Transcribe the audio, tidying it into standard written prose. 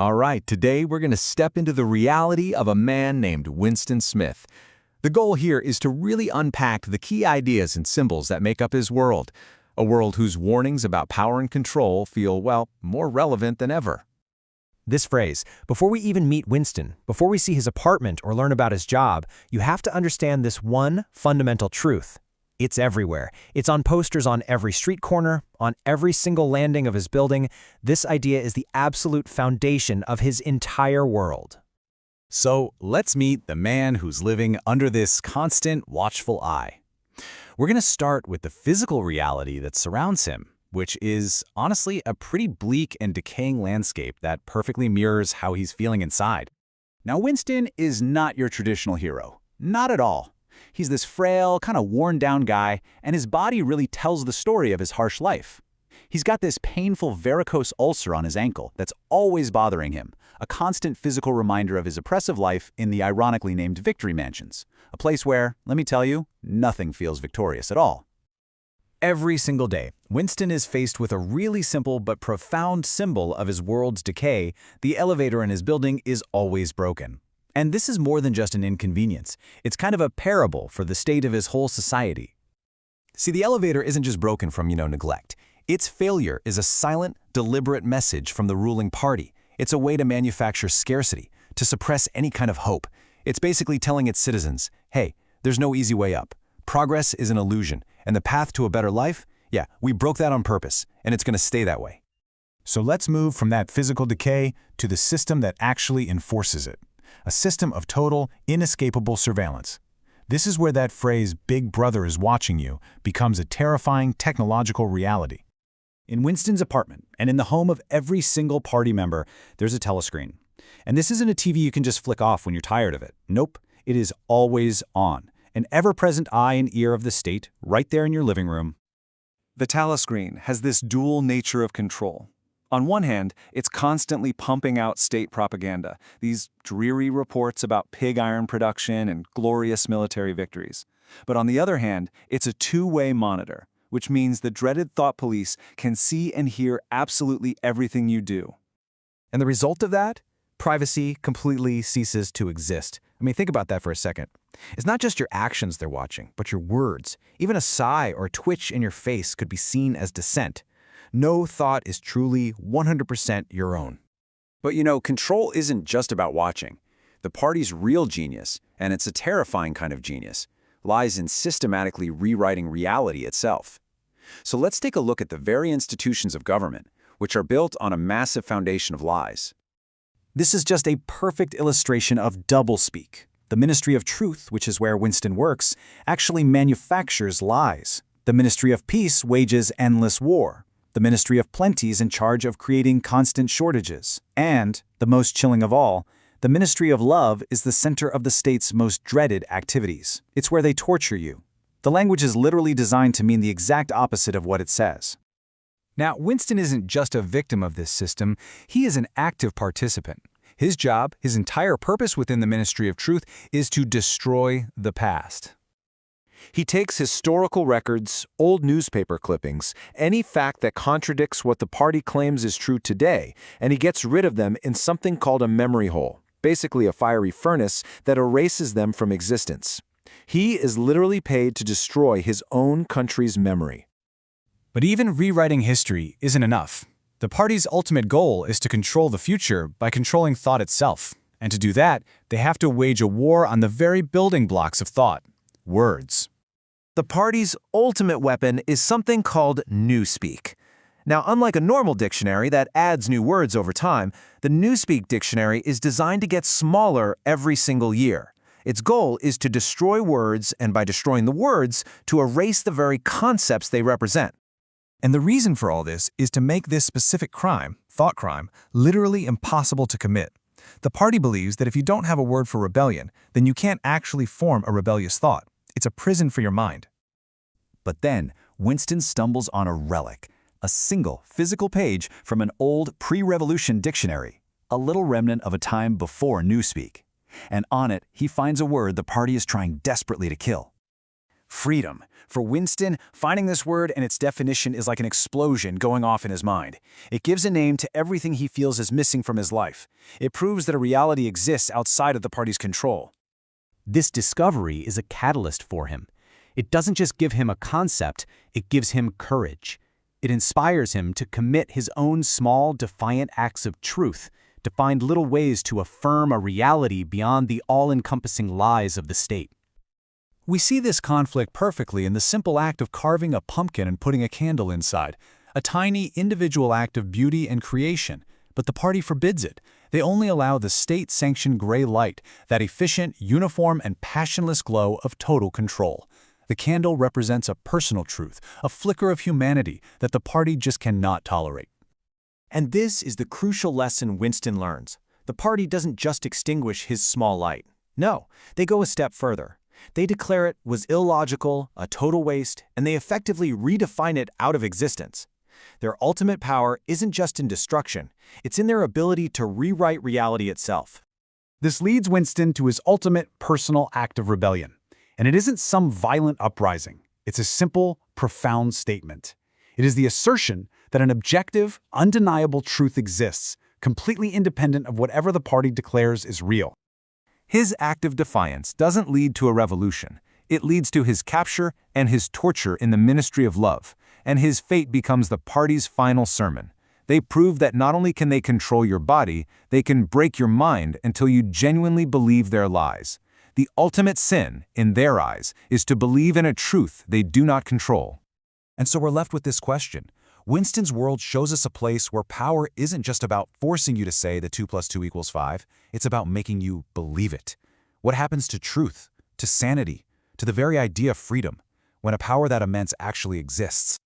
All right, today we're going to step into the reality of a man named Winston Smith. The goal here is to really unpack the key ideas and symbols that make up his world, a world whose warnings about power and control feel, well, more relevant than ever. This phrase, before we even meet Winston, before we see his apartment or learn about his job, you have to understand this one fundamental truth. It's everywhere. It's on posters on every street corner, on every single landing of his building. This idea is the absolute foundation of his entire world. So let's meet the man who's living under this constant, watchful eye. We're going to start with the physical reality that surrounds him, which is, honestly, a pretty bleak and decaying landscape that perfectly mirrors how he's feeling inside. Now, Winston is not your traditional hero. Not at all. He's this frail, kind of worn-down guy, and his body really tells the story of his harsh life. He's got this painful varicose ulcer on his ankle that's always bothering him, a constant physical reminder of his oppressive life in the ironically named Victory Mansions, a place where, let me tell you, nothing feels victorious at all. Every single day, Winston is faced with a really simple but profound symbol of his world's decay. The elevator in his building is always broken. And this is more than just an inconvenience. It's kind of a parable for the state of his whole society. See, the elevator isn't just broken from, neglect. Its failure is a silent, deliberate message from the ruling party. It's a way to manufacture scarcity, to suppress any kind of hope. It's basically telling its citizens, hey, there's no easy way up. Progress is an illusion, and the path to a better life, yeah, we broke that on purpose, and it's going to stay that way. So let's move from that physical decay to the system that actually enforces it. A system of total, inescapable surveillance. This is where that phrase, "Big Brother is watching you," becomes a terrifying technological reality. In Winston's apartment, and in the home of every single party member, there's a telescreen. And this isn't a TV you can just flick off when you're tired of it. Nope, it is always on. An ever-present eye and ear of the state, right there in your living room. The telescreen has this dual nature of control. On one hand, it's constantly pumping out state propaganda, these dreary reports about pig iron production and glorious military victories. But on the other hand, it's a two-way monitor, which means the dreaded thought police can see and hear absolutely everything you do. And the result of that? Privacy completely ceases to exist. Think about that for a second. It's not just your actions they're watching, but your words. Even a sigh or twitch in your face could be seen as dissent. No thought is truly 100% your own. But control isn't just about watching. The party's real genius, and it's a terrifying kind of genius, lies in systematically rewriting reality itself. So let's take a look at the very institutions of government, which are built on a massive foundation of lies. This is just a perfect illustration of doublespeak. The Ministry of Truth, which is where Winston works, actually manufactures lies. The Ministry of Peace wages endless war. The Ministry of Plenty is in charge of creating constant shortages. And, the most chilling of all, the Ministry of Love is the center of the state's most dreaded activities. It's where they torture you. The language is literally designed to mean the exact opposite of what it says. Now, Winston isn't just a victim of this system, he is an active participant. His job, his entire purpose within the Ministry of Truth, is to destroy the past. He takes historical records, old newspaper clippings, any fact that contradicts what the party claims is true today, and he gets rid of them in something called a memory hole, basically a fiery furnace that erases them from existence. He is literally paid to destroy his own country's memory. But even rewriting history isn't enough. The party's ultimate goal is to control the future by controlling thought itself. And to do that, they have to wage a war on the very building blocks of thought: words. The party's ultimate weapon is something called newspeak. Now, unlike a normal dictionary that adds new words over time, the newspeak dictionary is designed to get smaller every single year. Its goal is to destroy words, and by destroying the words, to erase the very concepts they represent. And the reason for all this is to make this specific crime, thought crime, literally impossible to commit. The party believes that if you don't have a word for rebellion, then you can't actually form a rebellious thought. It's a prison for your mind. But then, Winston stumbles on a relic, a single physical page from an old pre-revolution dictionary, a little remnant of a time before newspeak. And on it, he finds a word the party is trying desperately to kill. Freedom. For Winston, finding this word and its definition is like an explosion going off in his mind. It gives a name to everything he feels is missing from his life. It proves that a reality exists outside of the party's control. This discovery is a catalyst for him. It doesn't just give him a concept, it gives him courage. It inspires him to commit his own small, defiant acts of truth, to find little ways to affirm a reality beyond the all-encompassing lies of the state. We see this conflict perfectly in the simple act of carving a pumpkin and putting a candle inside, a tiny individual act of beauty and creation, but the party forbids it. They only allow the state-sanctioned gray light, that efficient, uniform, and passionless glow of total control. The candle represents a personal truth, a flicker of humanity that the party just cannot tolerate. And this is the crucial lesson Winston learns. The party doesn't just extinguish his small light. No, they go a step further. They declare it was illogical, a total waste, and they effectively redefine it out of existence. Their ultimate power isn't just in destruction, it's in their ability to rewrite reality itself. This leads Winston to his ultimate personal act of rebellion. And it isn't some violent uprising. It's a simple, profound statement. It is the assertion that an objective, undeniable truth exists, completely independent of whatever the party declares is real. His act of defiance doesn't lead to a revolution. It leads to his capture and his torture in the ministry of love, and his fate becomes the party's final sermon. They prove that not only can they control your body, they can break your mind until you genuinely believe their lies. The ultimate sin, in their eyes, is to believe in a truth they do not control. And so we're left with this question. Winston's world shows us a place where power isn't just about forcing you to say that 2 + 2 = 5, it's about making you believe it. What happens to truth, to sanity, to the very idea of freedom, when a power that immense actually exists?